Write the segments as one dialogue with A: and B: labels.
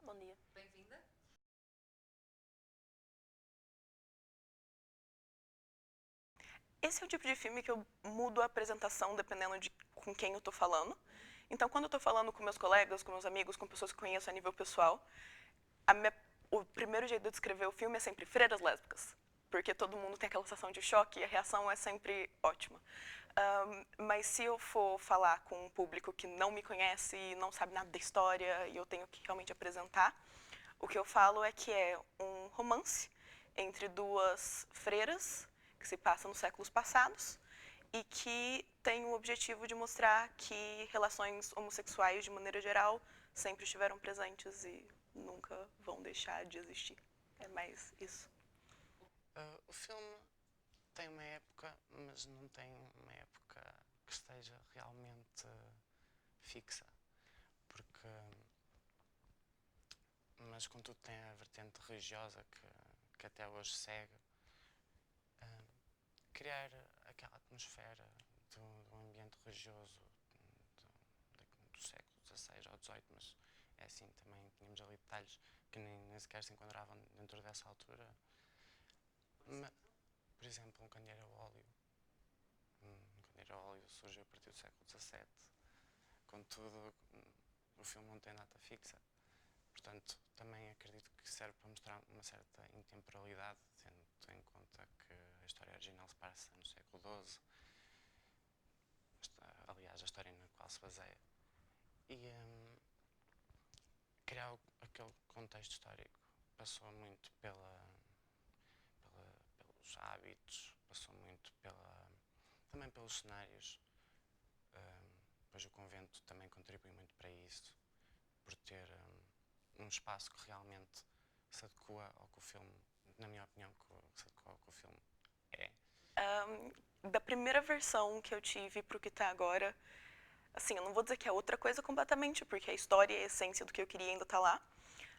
A: Bom dia.
B: Bem-vinda.
A: Esse é o tipo de filme que eu mudo a apresentação dependendo de com quem eu tô falando. Então, quando eu tô falando com meus colegas, com meus amigos, com pessoas que conheço a nível pessoal, o primeiro jeito de eu descrever o filme é sempre freiras lésbicas. Porque todo mundo tem aquela sensação de choque e a reação é sempre ótima. Mas se eu for falar com um público que não me conhece e não sabe nada da história e eu tenho que realmente apresentar, o que eu falo é que é um romance entre duas freiras que se passa nos séculos passados e que tem o objetivo de mostrar que relações homossexuais, de maneira geral, sempre estiveram presentes e nunca vão deixar de existir. É mais isso.
C: O filme tem uma época, mas não tem uma época que esteja realmente fixa, porque, mas contudo tem a vertente religiosa que até hoje segue, criar aquela atmosfera do ambiente religioso do século XVI ou XVIII, mas é assim, também tínhamos ali detalhes que nem sequer se enquadravam dentro dessa altura. Por exemplo, um candeeiro a óleo. Um candeeiro a óleo surgiu a partir do século XVII. Contudo, o filme não tem data fixa. Portanto, também acredito que serve para mostrar uma certa intemporalidade, tendo em conta que a história original se passa no século XII. Aliás, a história na qual se baseia. E criar aquele contexto histórico passou muito pelos hábitos, passou muito também pelos cenários. Pois o convento também contribui muito para isso, por ter um espaço que realmente se adequa ao que o filme, na minha opinião, se adequa ao que o filme é.
A: Da primeira versão que eu tive pro que tá agora, assim, eu não vou dizer que é outra coisa completamente, porque a história e a essência do que eu queria ainda tá lá,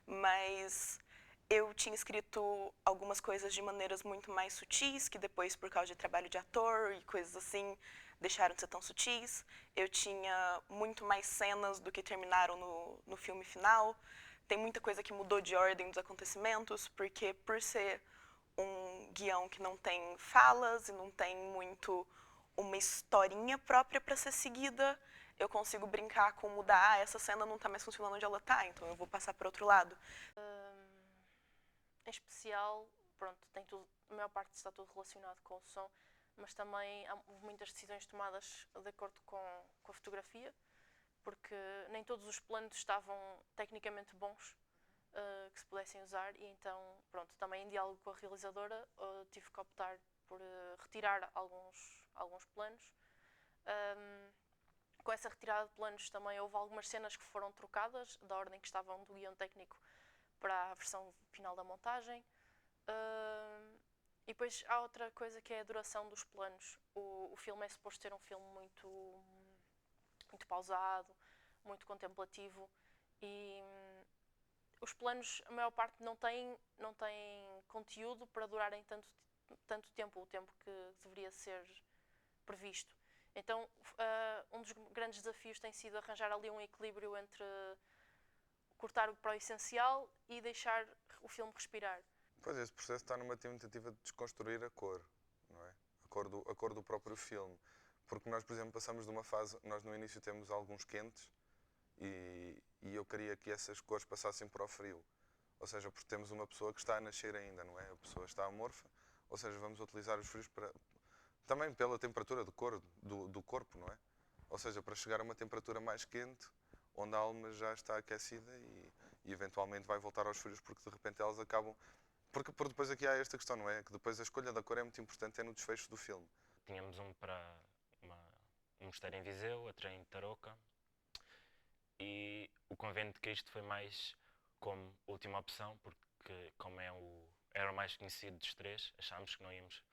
A: mas eu tinha escrito algumas coisas de maneiras muito mais sutis, que depois, por causa de trabalho de ator e coisas assim, deixaram de ser tão sutis. Eu tinha muito mais cenas do que terminaram no filme final. Tem muita coisa que mudou de ordem dos acontecimentos, porque por ser um guião que não tem falas e não tem muito uma historinha própria para ser seguida, eu consigo brincar com mudar, essa cena não tá mais funcionando onde ela tá, então eu vou passar para outro lado. Em especial, pronto, tem tudo, a maior parte está tudo relacionado com o som, mas também houve muitas decisões tomadas de acordo com a fotografia, porque nem todos os planos estavam tecnicamente bons que se pudessem usar, e então, pronto, também em diálogo com a realizadora, tive que optar por retirar alguns planos. Com essa retirada de planos também houve algumas cenas que foram trocadas da ordem que estavam do guião técnico para a versão final da montagem. E depois há outra coisa que é a duração dos planos. O filme é suposto ser um filme muito pausado, muito contemplativo, e os planos, a maior parte, não têm conteúdo para durarem tanto tempo, o tempo que deveria ser previsto. Então, um dos grandes desafios tem sido arranjar ali um equilíbrio entre cortar para o essencial e deixar o filme respirar.
D: Pois, esse processo está numa tentativa de desconstruir a cor, não é? A cor do próprio filme. Porque nós, por exemplo, passamos de uma fase, nós no início temos alguns quentes e eu queria que essas cores passassem para o frio. Ou seja, porque temos uma pessoa que está a nascer ainda, não é? A pessoa está amorfa, ou seja, vamos utilizar os frios para... Também pela temperatura do corpo, não é? Ou seja, para chegar a uma temperatura mais quente, onde a alma já está aquecida e eventualmente vai voltar aos frios porque de repente elas acabam... Porque depois aqui há esta questão, não é? Que depois a escolha da cor é muito importante, é no desfecho do filme.
E: Tínhamos um para um mosteiro em Viseu, outro em Tarouca, e o convento de Cristo foi mais como última opção, porque como era o mais conhecido dos três, achámos que não íamos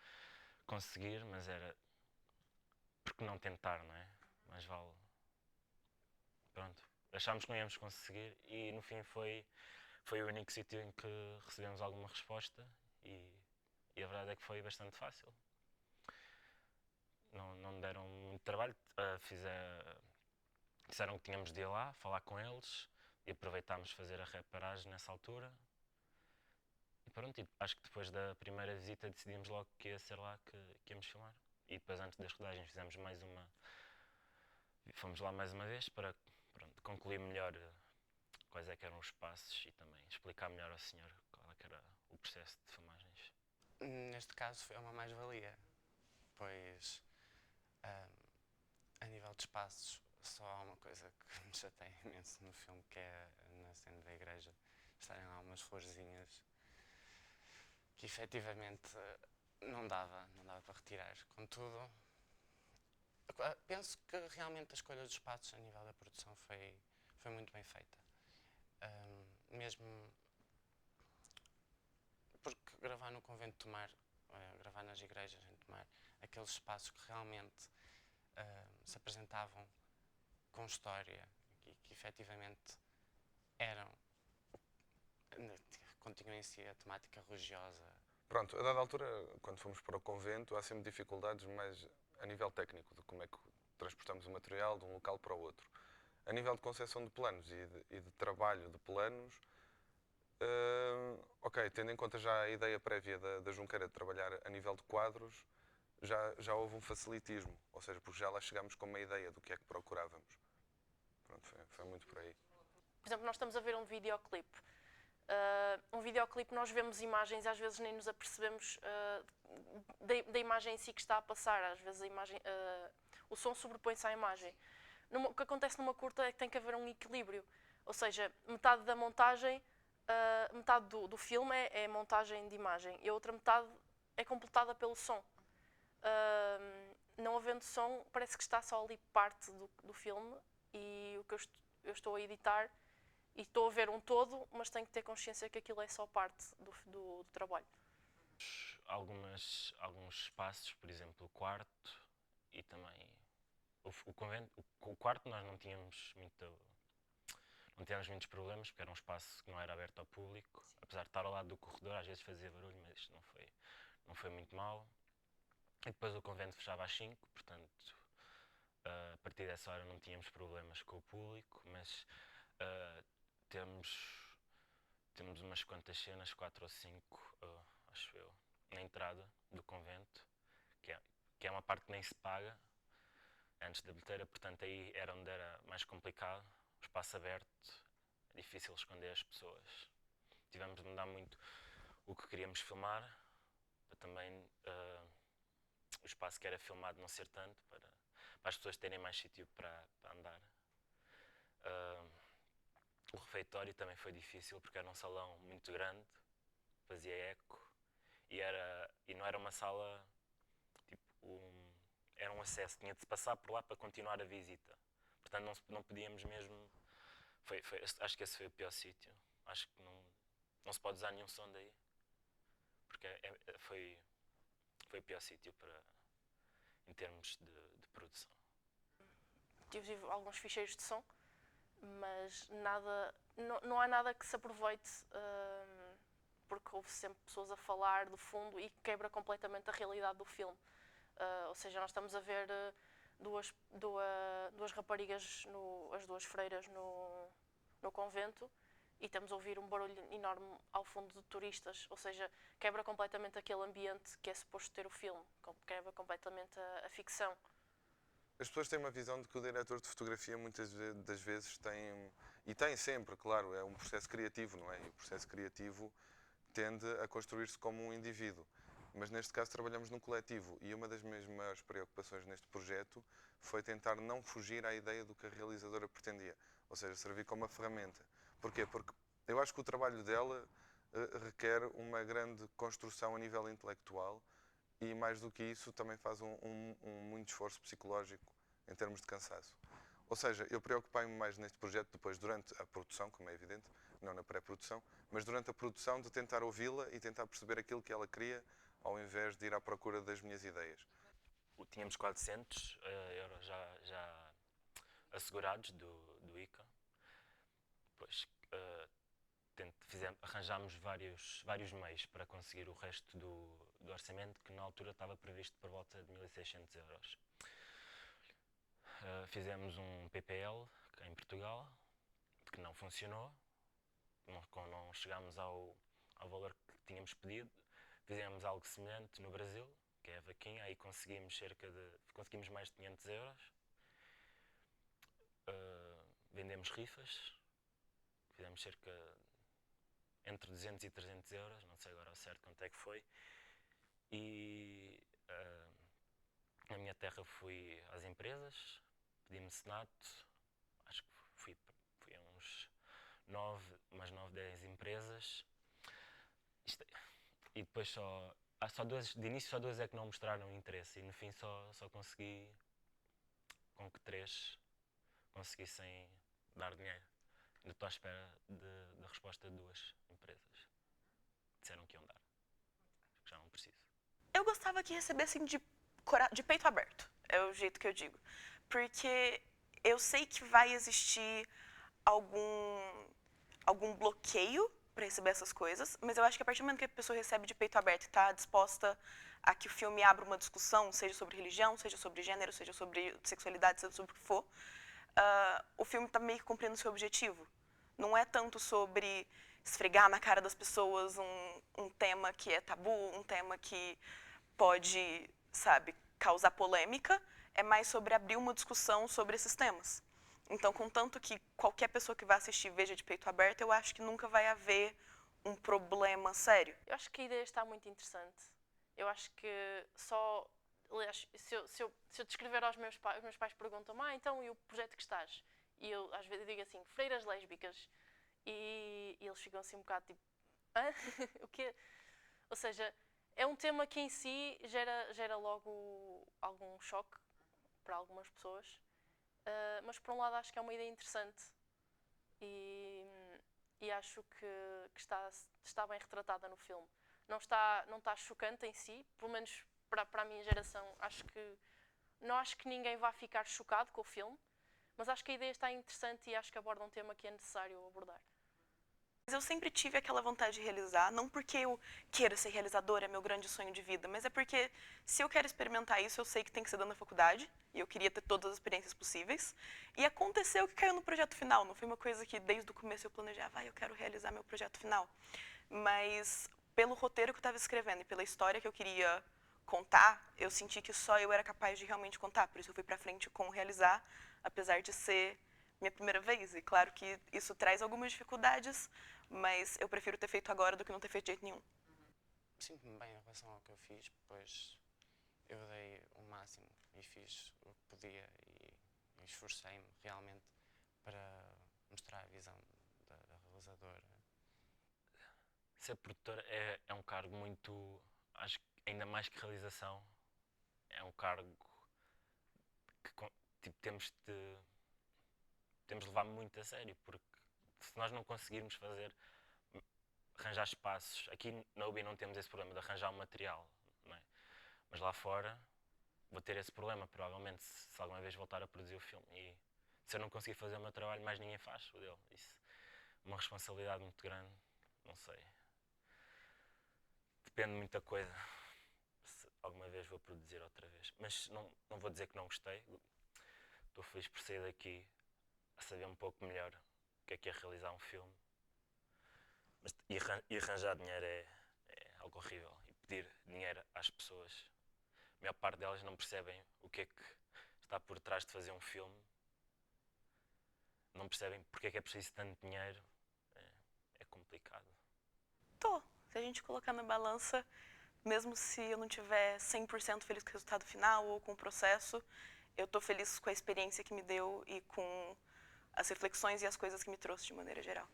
E: conseguir, mas era porque não tentar, não é? Mais vale. Pronto, achámos que não íamos conseguir e no fim foi o único sítio em que recebemos alguma resposta e a verdade é que foi bastante fácil. Não me deram muito trabalho, disseram que tínhamos de ir lá, falar com eles, e aproveitámos fazer a reparagem nessa altura. E pronto, e acho que depois da primeira visita decidimos logo que ia ser lá que íamos filmar. E depois antes das rodagens fomos lá mais uma vez para pronto, concluir melhor quais é que eram os passos e também explicar melhor ao senhor qual é que era o processo de filmagens.
C: Neste caso foi uma mais-valia, pois a nível de espaços só há uma coisa que me chateia imenso no filme, que é na cena da igreja estarem lá umas florzinhas que efetivamente não dava para retirar. Contudo, penso que realmente a escolha dos espaços a nível da produção foi muito bem feita. Mesmo porque gravar no Convento de Tomar, gravar nas igrejas em Tomar, aqueles espaços que realmente se apresentavam com história e que efetivamente eram, continuam em si a temática religiosa.
D: Pronto, a dada altura, quando fomos para o convento, há sempre dificuldades, mas a nível técnico, de como é que transportamos o material de um local para o outro. A nível de concepção de planos e de trabalho de planos, ok, tendo em conta já a ideia prévia da Junqueira de trabalhar a nível de quadros, já houve um facilitismo, ou seja, porque já lá chegámos com uma ideia do que é que procurávamos. Pronto, foi muito por aí.
B: Por exemplo, nós estamos a ver um videoclipe. Um videoclipe nós vemos imagens e às vezes nem nos apercebemos da imagem em si que está a passar. Às vezes o som sobrepõe-se à imagem. O que acontece numa curta é que tem que haver um equilíbrio. Ou seja, metade da montagem, metade do filme é montagem de imagem e a outra metade é completada pelo som. Não havendo som, parece que está só ali parte do filme e o que eu estou a editar e estou a ver um todo, mas tenho que ter consciência que aquilo é só parte do trabalho.
E: Alguns espaços, por exemplo, o quarto e também o convento. O quarto nós não tínhamos muitos problemas, porque era um espaço que não era aberto ao público. Apesar de estar ao lado do corredor, às vezes fazia barulho, mas isto não foi muito mal. E depois o convento fechava às 5, portanto, a partir dessa hora não tínhamos problemas com o público, mas temos umas quantas cenas, 4 ou 5, acho eu, na entrada do convento, que é uma parte que nem se paga antes da bilheteira, portanto aí era onde era mais complicado, o espaço aberto, é difícil esconder as pessoas. Tivemos de mudar muito o que queríamos filmar, para também o espaço que era filmado não ser tanto, para as pessoas terem mais sítio para andar. O refeitório também foi difícil porque era um salão muito grande, fazia eco e não era uma sala, tipo, era um acesso, tinha de se passar por lá para continuar a visita. Portanto não podíamos mesmo, acho que esse foi o pior sítio, acho que não se pode usar nenhum som daí, porque foi o pior sítio em termos de produção.
B: Tive alguns ficheiros de som, mas não há nada que se aproveite, porque houve sempre pessoas a falar do fundo e quebra completamente a realidade do filme. Ou seja, nós estamos a ver duas raparigas, as duas freiras no convento, e estamos a ouvir um barulho enorme ao fundo de turistas, ou seja, quebra completamente aquele ambiente que é suposto ter o filme, quebra completamente a ficção.
D: As pessoas têm uma visão de que o diretor de fotografia muitas das vezes tem, e tem sempre, claro, é um processo criativo, não é? E o processo criativo tende a construir-se como um indivíduo. Mas neste caso trabalhamos num coletivo e uma das minhas maiores preocupações neste projeto foi tentar não fugir à ideia do que a realizadora pretendia, ou seja, servir como uma ferramenta. Porquê? Porque eu acho que o trabalho dela requer uma grande construção a nível intelectual e, mais do que isso, também faz muito esforço psicológico em termos de cansaço. Ou seja, eu preocupei-me mais neste projeto depois, durante a produção, como é evidente, não na pré-produção, mas durante a produção de tentar ouvi-la e tentar perceber aquilo que ela queria, ao invés de ir à procura das minhas ideias.
E: Tínhamos 400 euros já assegurados do ICA. Depois arranjámos vários meios para conseguir o resto do orçamento, que na altura estava previsto por volta de 1.600 euros. Fizemos um PPL em Portugal, que não funcionou, não chegámos ao valor que tínhamos pedido. Fizemos algo semelhante no Brasil, que é a vaquinha, aí conseguimos mais de 500 euros. Vendemos rifas, fizemos cerca entre 200 e 300 euros, não sei agora ao certo quanto é que foi. E na minha terra fui às empresas, pedi mecenato, acho que fui a uns 9, 10 empresas. E depois de início só 2 é que não mostraram interesse e no fim só consegui com que 3 conseguissem dar dinheiro. Ainda estou à espera da resposta de 2 empresas. Disseram que iam dar. Acho que já não preciso.
A: Eu gostava que recebessem de peito aberto, é o jeito que eu digo. Porque eu sei que vai existir algum bloqueio para receber essas coisas, mas eu acho que a partir do momento que a pessoa recebe de peito aberto e está disposta a que o filme abra uma discussão, seja sobre religião, seja sobre gênero, seja sobre sexualidade, seja sobre o que for, o filme está meio que cumprindo o seu objetivo. Não é tanto sobre esfregar na cara das pessoas um tema que é tabu, um tema que pode, sabe, causar polêmica, é mais sobre abrir uma discussão sobre esses temas. Então, contanto que qualquer pessoa que vai assistir veja de peito aberto, eu acho que nunca vai haver um problema sério.
B: Eu acho que a ideia está muito interessante. Eu acho que aliás, se eu descrever aos meus pais, os meus pais perguntam-me, então, e o projeto que estás? E eu, às vezes, digo assim, freiras lésbicas. E eles ficam assim um bocado tipo, hã? O quê? Ou seja, é um tema que em si gera logo algum choque para algumas pessoas. Mas por um lado acho que é uma ideia interessante e acho que está bem retratada no filme. Não está chocante em si, pelo menos para a minha geração, não acho que ninguém vá ficar chocado com o filme, mas acho que a ideia está interessante e acho que aborda um tema que é necessário abordar.
A: Mas eu sempre tive aquela vontade de realizar, não porque eu queira ser realizadora, é meu grande sonho de vida, mas é porque se eu quero experimentar isso, eu sei que tem que ser dando na faculdade, e eu queria ter todas as experiências possíveis. E aconteceu que caiu no projeto final, não foi uma coisa que desde o começo eu planejava, eu quero realizar meu projeto final. Mas pelo roteiro que eu estava escrevendo e pela história que eu queria contar, eu senti que só eu era capaz de realmente contar, por isso eu fui pra frente com realizar, apesar de ser minha primeira vez. E claro que isso traz algumas dificuldades, mas eu prefiro ter feito agora do que não ter feito de jeito nenhum.
C: Sinto-me bem em relação ao que eu fiz, pois eu dei o máximo e fiz o que podia e esforcei-me realmente para mostrar a visão da realizadora.
E: Ser produtor é um cargo muito, acho que ainda mais que realização, é um cargo que tipo, temos de levar muito a sério, porque se nós não conseguirmos arranjar espaços, aqui na UBI não temos esse problema de arranjar um material, não é? Mas lá fora vou ter esse problema, provavelmente, se alguma vez voltar a produzir o filme. E se eu não conseguir fazer o meu trabalho, mais ninguém faz o dele. Isso é uma responsabilidade muito grande, não sei. Depende de muita coisa, se alguma vez vou produzir outra vez. Mas não vou dizer que não gostei. Estou feliz por sair daqui a saber um pouco melhor o que é realizar um filme. Mas, e arranjar dinheiro é algo horrível. E pedir dinheiro às pessoas, a maior parte delas não percebem o que é que está por trás de fazer um filme. Não percebem porque é que é preciso tanto dinheiro. É complicado.
A: Se a gente colocar na balança, mesmo se eu não tiver 100% feliz com o resultado final ou com o processo, eu estou feliz com a experiência que me deu e com as reflexões e as coisas que me trouxe de maneira geral.